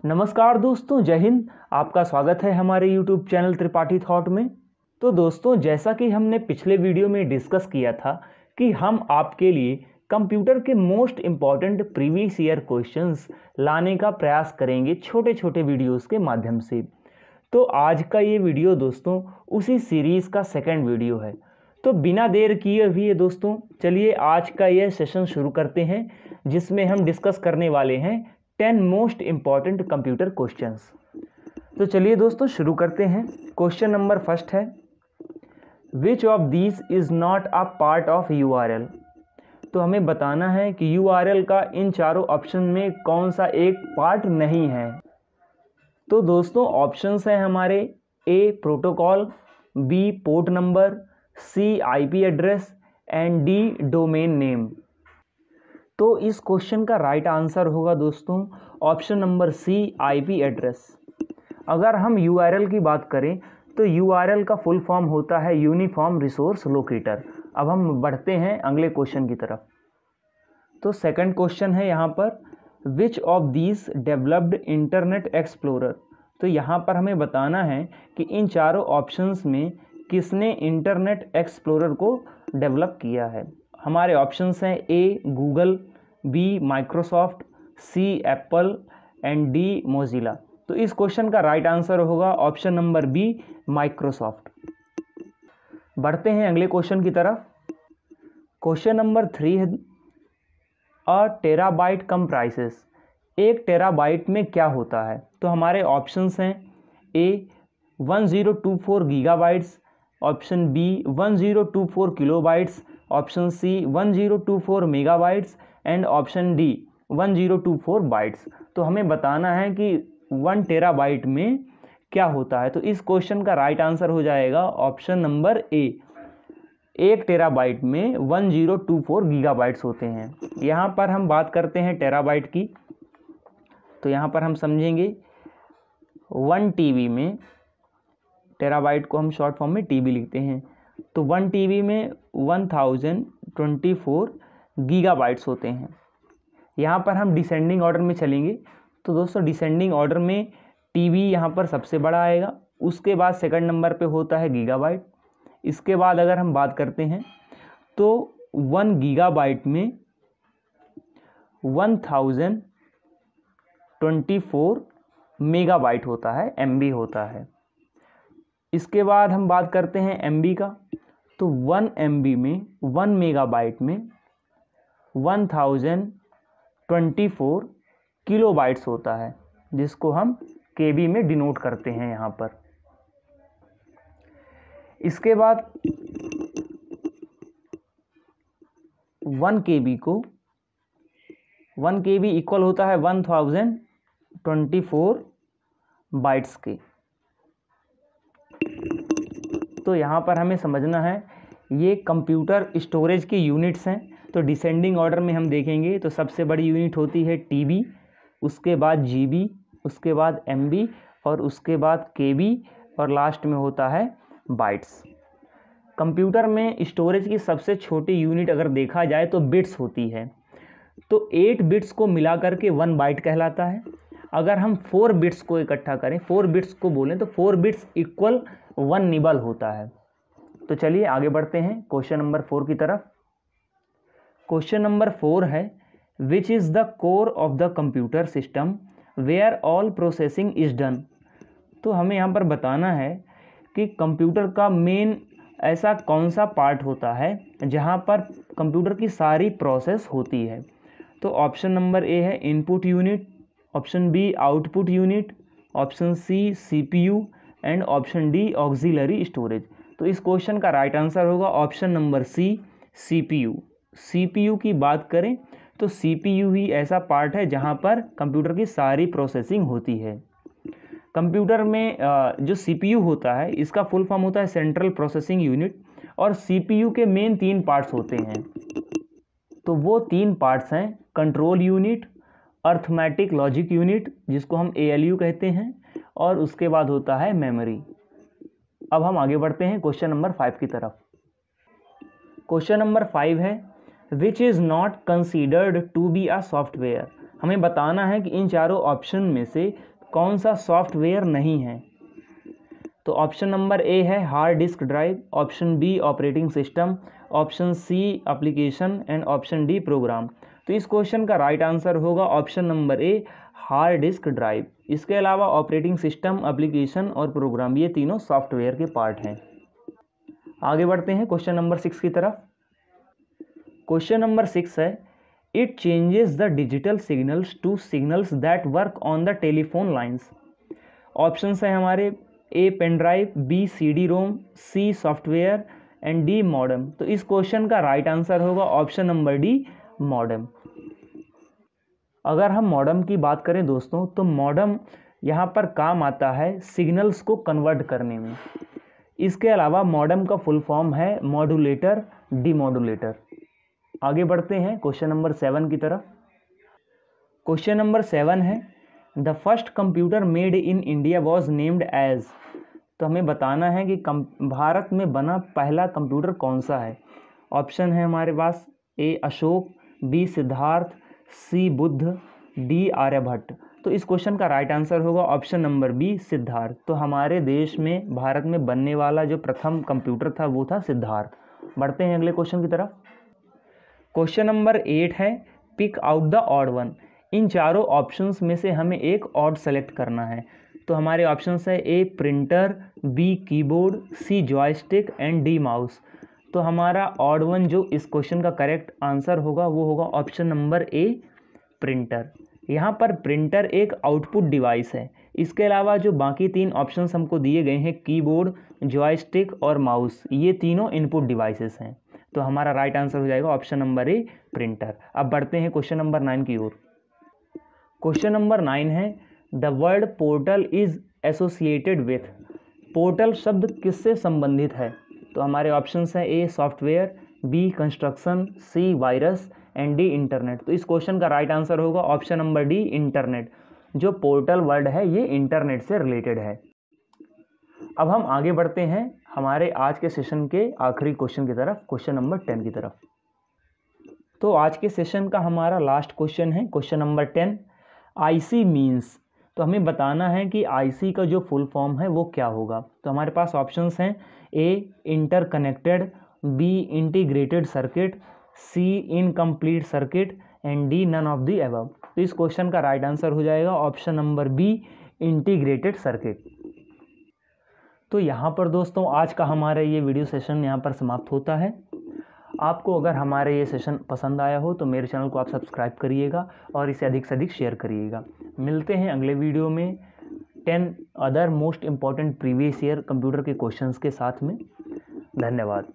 नमस्कार दोस्तों, जय हिंद। आपका स्वागत है हमारे YouTube चैनल त्रिपाठी थॉट में। तो दोस्तों, जैसा कि हमने पिछले वीडियो में डिस्कस किया था कि हम आपके लिए कंप्यूटर के most important previous year questions लाने का प्रयास करेंगे छोटे छोटे वीडियोस के माध्यम से। तो आज का ये वीडियो दोस्तों उसी सीरीज़ का सेकंड वीडियो है। तो बिना देर किए हुए दोस्तों, चलिए आज का यह सेशन शुरू करते हैं, जिसमें हम डिस्कस करने वाले हैं 10 मोस्ट इम्पॉर्टेंट कंप्यूटर क्वेश्चंस। तो चलिए दोस्तों शुरू करते हैं। क्वेश्चन नंबर फर्स्ट है, which of these is not a part of URL। तो हमें बताना है कि URL का इन चारों ऑप्शन में कौन सा एक पार्ट नहीं है। तो दोस्तों ऑप्शंस हैं हमारे, A protocol, B port number, C IP address and D domain name. तो इस क्वेश्चन का राइट आंसर होगा दोस्तों option number C IP address. अगर हम URL की बात करें तो URL का फुल फॉर्म होता है यूनिफॉर्म रिसोर्स लोकेटर। अब हम बढ़ते हैं अगले क्वेश्चन की तरफ। तो सेकंड क्वेश्चन है यहाँ पर, which of these developed internet explorer. तो यहाँ पर हमें बताना है कि इन चारों ऑप्शंस में किसने इंटरनेट एक्सप्लोरर को डेवलप किया है। हमारे ऑप्शंस हैं A Google, B Microsoft, C Apple and D Mozilla. तो इस क्वेश्चन का राइट आंसर होगा ऑप्शन नंबर B माइक्रोसॉफ्ट। बढ़ते हैं अगले क्वेश्चन की तरफ। क्वेश्चन नंबर 3 है, अ टेराबाइट कंप्राइजेस। 1 टेराबाइट में क्या होता है। तो हमारे ऑप्शंस हैं A 1024 gigabytes, option B 1024 kilobytes, option C 1024 megabytes and option D 1024 bytes. तो हमें बताना है कि 1 टेराबाइट में क्या होता है। तो इस क्वेश्चन का राइट आंसर हो जाएगा ऑप्शन नंबर A। 1 टेराबाइट में 1024 गीगाबाइट्स होते हैं। यहाँ पर हम बात करते हैं टेराबाइट की, तो यहाँ पर हम समझेंगे 1 TB में, टेराबाइट को हम शॉर्ट फॉर्म में TB लिखते हैं, तो 1 TB में 1024 गीगाबाइट्स होते हैं। यहाँ पर हम डिसेंडिंग ऑर्डर में चलेंगे। तो दोस्तों डिसेंडिंग ऑर्डर में TB यहाँ पर सबसे बड़ा आएगा, उसके बाद सेकंड नंबर पे होता है गीगाबाइट। इसके बाद अगर हम बात करते हैं तो 1 गीगाबाइट में 1024 मेगाबाइट होता है, MB होता है। इसके बाद हम बात करते हैं MB का, तो 1 MB में 1 मेगाबाइट में 1024 किलोबाइट्स होता है, जिसको हम KB में डिनोट करते हैं यहाँ पर। इसके बाद 1 KB इक्वल होता है 1024 बाइट्स के। तो यहाँ पर हमें समझना है ये कंप्यूटर स्टोरेज की यूनिट्स हैं। तो डिसेंडिंग ऑर्डर में हम देखेंगे तो सबसे बड़ी यूनिट होती है TB, उसके बाद GB, उसके बाद MB और उसके बाद KB और लास्ट में होता है बाइट्स। कंप्यूटर में स्टोरेज की सबसे छोटी यूनिट अगर देखा जाए तो बिट्स होती है। तो 8 बिट्स को मिला करके 1 बाइट कहलाता है। अगर हम 4 बिट्स को इकट्ठा करें, 4 बिट्स को बोलें तो 4 बिट्स इक्वल 1 निबल होता है। तो चलिए आगे बढ़ते हैं क्वेश्चन नंबर 4 की तरफ। क्वेश्चन नंबर 4 है, which is the core of the computer system where all processing is done. तो हमें यहाँ पर बताना है कि कंप्यूटर का मेन ऐसा कौन सा पार्ट होता है जहाँ पर कंप्यूटर की सारी प्रोसेस होती है। तो ऑप्शन नंबर A है input unit, option B output unit, option C CPU and option D auxiliary storage. तो इस क्वेश्चन का राइट आंसर होगा option number C CPU। CPU की बात करें तो CPU ही ऐसा पार्ट है जहाँ पर कंप्यूटर की सारी प्रोसेसिंग होती है। कंप्यूटर में जो CPU होता है इसका फुल फॉर्म होता है सेंट्रल प्रोसेसिंग यूनिट, और CPU के मेन 3 पार्ट्स होते हैं। तो वो 3 पार्ट्स हैं control unit, arithmetic logic unit जिसको हम ALU कहते हैं, और उसके बाद होता है मेमोरी। अब हम आगे बढ़ते हैं क्वेश्चन नंबर 5 की तरफ। क्वेश्चन नंबर 5 है, which is not considered to be a software. हमें बताना है कि इन चारों ऑप्शन में से कौन सा सॉफ्टवेयर नहीं है? तो ऑप्शन नंबर ए है hard disk drive, option B operating system, option C application and option D program. तो इस क्वेश्चन का राइट आंसर होगा option number A hard disk drive. इसके अलावा ऑपरेटिंग सिस्टम, एप्लीकेशन और प्रोग्राम ये तीनों सॉफ्टवेयर के पार्ट हैं। आगे बढ़ते हैं क्वेश्चन नंबर 6 की तरफ। क्वेश्चन नंबर 6 है it changes the digital signals to signals that work on the telephone lines. Options हैं हमारे A pen drive, B CD ROM, C software and D modem. तो इस क्वेश्चन का राइट आंसर होगा option number D modem. अगर हम modem की बात करें दोस्तों, तो मॉडेम यहाँ पर काम आता है सिग्नल्स को कन्वर्ट करने में। इसके अलावा मॉडेम का फुल फॉर्म है मॉड्यूलेटर, डीमॉड्यूलेटर। आगे बढ़ते हैं क्वेश्चन नंबर 7 की तरफ। क्वेश्चन नंबर 7 है the first computer made in India was named as. तो हमें बताना है कि भारत में बना पहला कंप्यूटर कौन सा है। ऑप्शन है हमारे पास ए अशोक, बी सिद्धार्थ, सी बुद्ध, डी आर्यभट्ट। तो इस क्वेश्चन का राइट आंसर होगा ऑप्शन नंबर बी सिद्धार्थ। तो हमारे देश में भारत में बनने वाला जो प्रथम कंप्यूटर था वो था सिद्धार्थ। बढ़ते हैं अगले क्वेश्चन की तरफ। क्वेश्चन नंबर 8 है pick out the odd one. इन चारों ऑप्शंस में से हमें एक ऑड सेलेक्ट करना है। तो हमारे ऑप्शंस है A printer, B keyboard, C joystick and D mouse. तो हमारा ऑड वन जो इस क्वेश्चन का करेक्ट आंसर होगा वो होगा ऑप्शन नंबर ए प्रिंटर। यहाँ पर प्रिंटर एक आउटपुट डिवाइस है। इसके अलावा जो बाकी 3 ऑप्शंस हमको दिए गए हैं कीबोर्ड, जॉयस्टिक और माउस, ये तीनों इनपुट डिवाइसेस हैं। तो हमारा राइट आंसर हो जाएगा ऑप्शन नंबर ए प्रिंटर। अब बढ़ते हैं क्वेश्चन नंबर 9 की ओर। क्वेश्चन नंबर 9 है the word portal is associated with. Portal शब्द किससे संबंधित है? तो हमारे ऑप्शंस हैं A software, B construction, C virus and D internet. तो इस क्वेश्चन का राइट आंसर होगा ऑप्शन नंबर डी इंटरनेट। जो पोर्टल वर्ड है ये इंटरनेट से रिलेटेड है। अब हम आगे बढ़ते हैं हमारे आज के सेशन के आखिरी क्वेश्चन की तरफ, क्वेश्चन नंबर 10 की तरफ। तो आज के सेशन का हमारा लास्ट क्वेश्चन है क्वेश्चन नंबर 10 आईसी मीन्स। तो हमें बताना है कि आईसी का जो फुल फॉर्म है वो क्या होगा। तो हमारे पास ऑप्शंस हैं A interconnected, B integrated circuit, C incomplete circuit and D none of the above. तो इस क्वेश्चन का राइट आंसर हो जाएगा option number B integrated circuit. तो यहाँ पर दोस्तों आज का हमारा ये वीडियो सेशन यहाँ पर समाप्त होता है। आपको अगर हमारे ये सेशन पसंद आया हो तो मेरे चैनल को आप सब्सक्राइब करिएगा और इसे अधिक से अधिक शेयर करिएगा। मिलते हैं अगले वीडियो में 10 other most important previous year computer के क्वेश्चंस के साथ में। धन्यवाद।